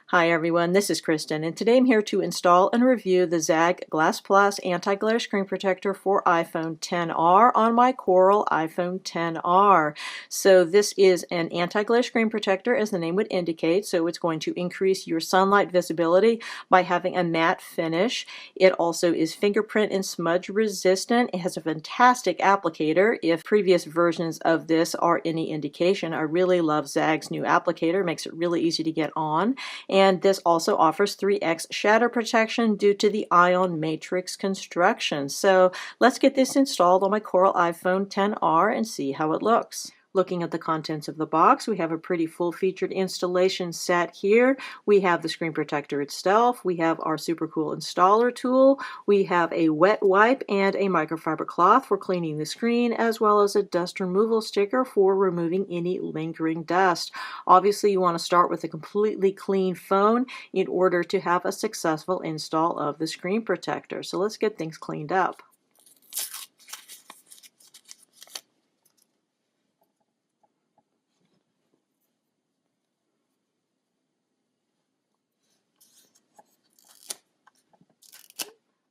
Hi everyone, this is Kristen, and today I'm here to install and review the Zagg Glass Anti-Glare Screen Protector for iPhone XR on my Coral iPhone XR. So this is an anti-glare screen protector, as the name would indicate, so it's going to increase your sunlight visibility by having a matte finish. It also is fingerprint and smudge resistant. It has a fantastic applicator. If previous versions of this are any indication, I really love Zagg's new applicator. It makes it really easy to get on. And this also offers 3x shatter protection due to the ion matrix construction. So let's get this installed on my Coral iPhone XR and see how it looks. Looking at the contents of the box, we have a pretty full-featured installation set here. We have the screen protector itself, we have our super cool installer tool, we have a wet wipe and a microfiber cloth for cleaning the screen, as well as a dust removal sticker for removing any lingering dust. Obviously, you want to start with a completely clean phone in order to have a successful install of the screen protector. So let's get things cleaned up.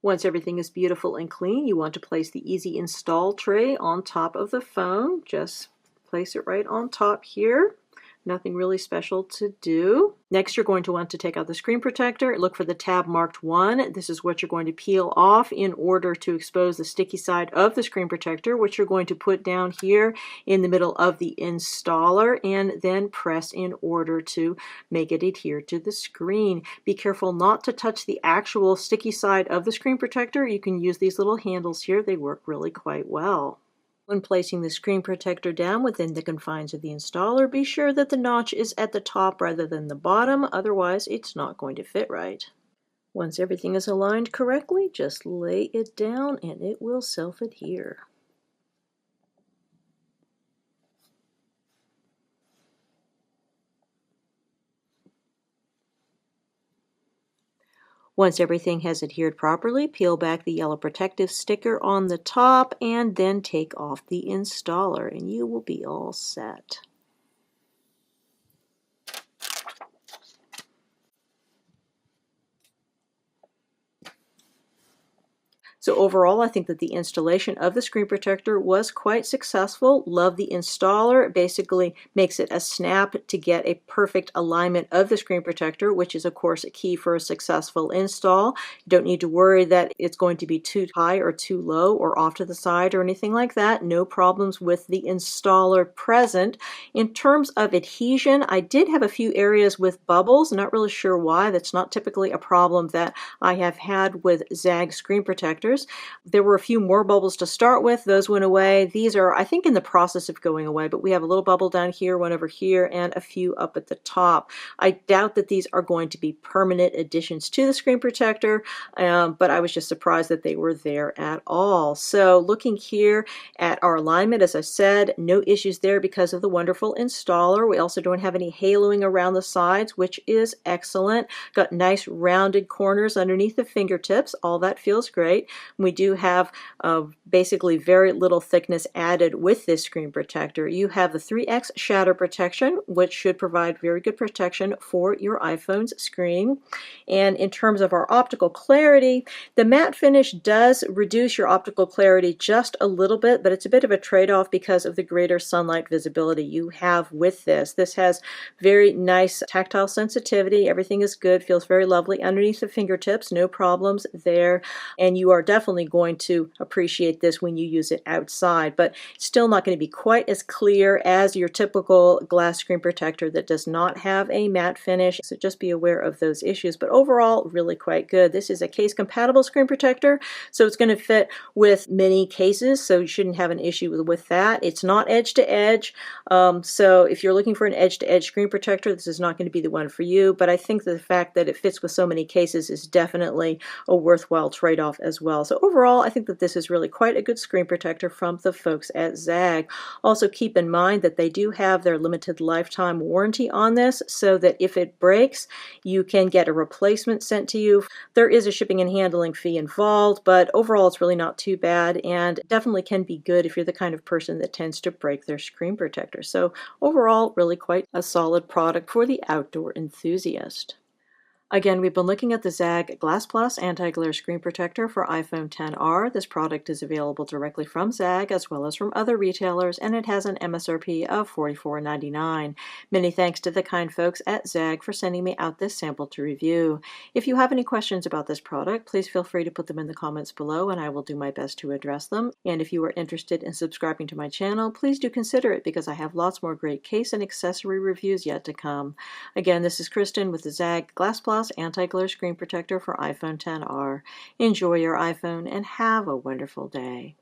Once everything is beautiful and clean, you want to place the easy install tray on top of the phone. Just place it right on top here. Nothing really special to do. Next, you're going to want to take out the screen protector. Look for the tab marked 1. This is what you're going to peel off in order to expose the sticky side of the screen protector, which you're going to put down here in the middle of the installer and then press in order to make it adhere to the screen. Be careful not to touch the actual sticky side of the screen protector. You can use these little handles here. They work really quite well. When placing the screen protector down within the confines of the installer, be sure that the notch is at the top rather than the bottom, otherwise it's not going to fit right. Once everything is aligned correctly, just lay it down and it will self-adhere. Once everything has adhered properly, peel back the yellow protective sticker on the top and then take off the installer and you will be all set. So overall, I think that the installation of the screen protector was quite successful. Love the installer. It basically makes it a snap to get a perfect alignment of the screen protector, which is of course a key for a successful install. You don't need to worry that it's going to be too high or too low or off to the side or anything like that. No problems with the installer present. In terms of adhesion, I did have a few areas with bubbles. Not really sure why. That's not typically a problem that I have had with Zagg screen protectors. There were a few more bubbles to start with. Those went away. These are, I think, in the process of going away, but we have a little bubble down here, one over here, and a few up at the top. I doubt that these are going to be permanent additions to the screen protector, but I was just surprised that they were there at all. So looking here at our alignment, as I said, no issues there because of the wonderful installer. We also don't have any haloing around the sides, which is excellent. Got nice rounded corners underneath the fingertips. All that feels great. We do have basically very little thickness added with this screen protector. You have the 3x shatter protection, which should provide very good protection for your iPhone's screen. And in terms of our optical clarity, the matte finish does reduce your optical clarity just a little bit, but it's a bit of a trade-off because of the greater sunlight visibility you have with this. This has very nice tactile sensitivity. Everything is good, feels very lovely underneath the fingertips, no problems there. And you are definitely going to appreciate this when you use it outside, but still not going to be quite as clear as your typical glass screen protector that does not have a matte finish, so just be aware of those issues. But overall, really quite good. This is a case compatible screen protector, so it's going to fit with many cases, so you shouldn't have an issue with that. It's not edge to edge, so if you're looking for an edge to edge screen protector, this is not going to be the one for you, but I think the fact that it fits with so many cases is definitely a worthwhile trade-off as well. So overall, I think that this is really quite a good screen protector from the folks at Zagg. Also keep in mind that they do have their limited lifetime warranty on this, so that if it breaks, you can get a replacement sent to you. There is a shipping and handling fee involved, but overall it's really not too bad and definitely can be good if you're the kind of person that tends to break their screen protector. So overall, really quite a solid product for the outdoor enthusiast. Again, we've been looking at the Zagg Glass Anti-Glare Screen Protector for iPhone XR. This product is available directly from Zagg as well as from other retailers, and it has an MSRP of $44.99. Many thanks to the kind folks at Zagg for sending me out this sample to review. If you have any questions about this product, please feel free to put them in the comments below, and I will do my best to address them. And if you are interested in subscribing to my channel, please do consider it because I have lots more great case and accessory reviews yet to come. Again, this is Kristen with the Zagg Glass Anti-Glare Screen Protector for iPhone XR. Enjoy your iPhone and have a wonderful day.